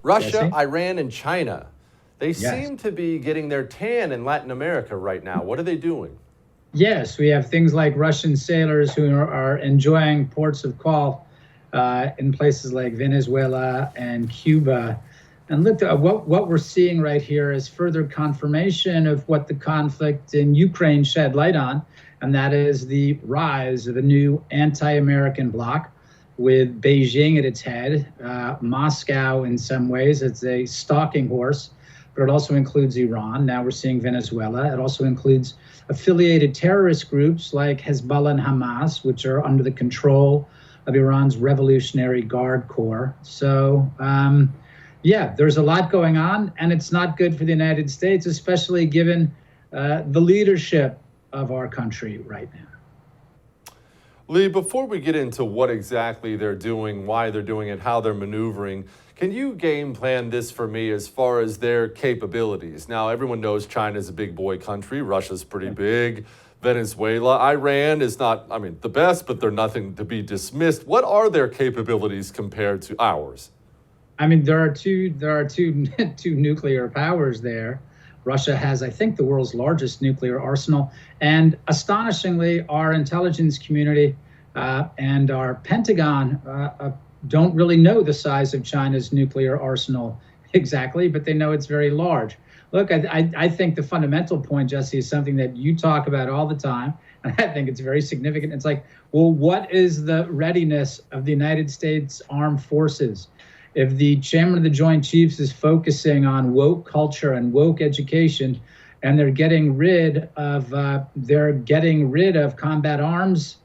Russia, Jesse? Iran, and China. They Yes. seem to be getting their tan in Latin America right now. What are they doing? Yes, we have things like Russian sailors who are enjoying ports of call in places like Venezuela and Cuba. And look, what we're seeing right here is further confirmation of what the conflict in Ukraine shed light on, and that is the rise of a new anti-American bloc with Beijing at its head. Moscow, in some ways, it's a stalking horse, but it also includes Iran. Now we're seeing Venezuela. It also includes affiliated terrorist groups like Hezbollah and Hamas, which are under the control of Iran's Revolutionary Guard Corps. So, yeah, there's a lot going on, and it's not good for the United States, especially given the leadership of our country right now. Lee, before we get into what exactly they're doing, why they're doing it, how they're maneuvering, can you game plan this for me as far as their capabilities? Now, everyone knows China's a big boy country. Russia's pretty big. Venezuela, Iran is not, the best, but they're nothing to be dismissed. What are their capabilities compared to ours? There are two two nuclear powers there. Russia has, I think, the world's largest nuclear arsenal. And astonishingly, our intelligence community and our Pentagon don't really know the size of China's nuclear arsenal exactly, but they know it's very large. Look, I think the fundamental point, Jesse, is something that you talk about all the time, and I think it's very significant. It's like, well, what is the readiness of the United States Armed Forces? If the chairman of the Joint Chiefs is focusing on woke culture and woke education, and they're getting rid of combat arms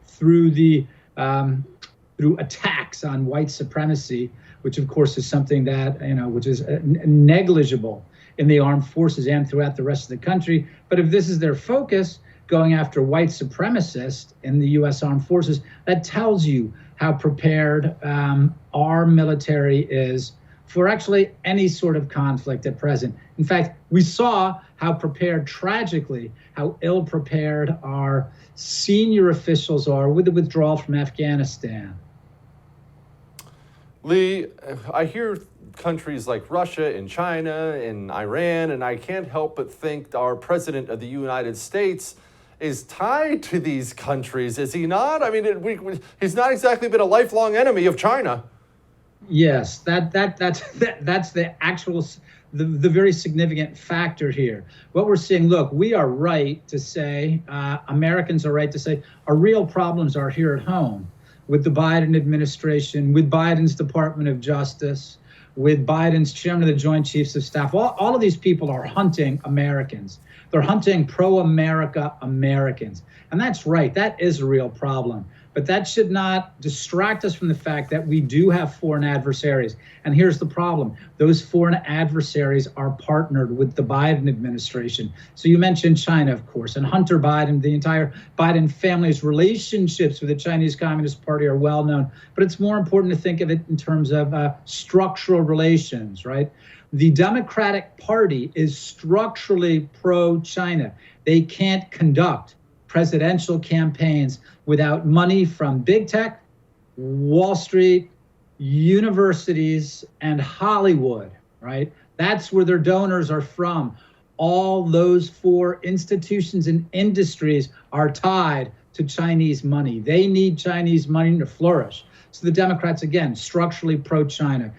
through attacks on white supremacy, which of course is something that which is negligible in the armed forces and throughout the rest of the country. But if this is their focus, going after white supremacists in the U.S. Armed Forces, that tells you how prepared our military is for actually any sort of conflict at present. In fact, we saw how prepared, tragically, how ill-prepared our senior officials are with the withdrawal from Afghanistan. Lee, I hear countries like Russia and China and Iran, and I can't help but think our president of the United States is tied to these countries, is he not? He's not exactly been a lifelong enemy of China. Yes, that's the actual, the very significant factor here. What we're seeing, look, we are right to say, Americans are right to say, our real problems are here at home with the Biden administration, with Biden's Department of Justice, with Biden's chairman of the Joint Chiefs of Staff. All of these people are hunting Americans. They're hunting pro-America Americans. And that's right, that is a real problem. But that should not distract us from the fact that we do have foreign adversaries. And here's the problem. Those foreign adversaries are partnered with the Biden administration. So you mentioned China, of course, and Hunter Biden, the entire Biden family's relationships with the Chinese Communist Party are well known. But it's more important to think of it in terms of structural relations, right? The Democratic Party is structurally pro-China. They can't conduct presidential campaigns without money from big tech, Wall Street, universities, and Hollywood, right? That's where their donors are from. All those four institutions and industries are tied to Chinese money. They need Chinese money to flourish. So the Democrats, again, structurally pro-China.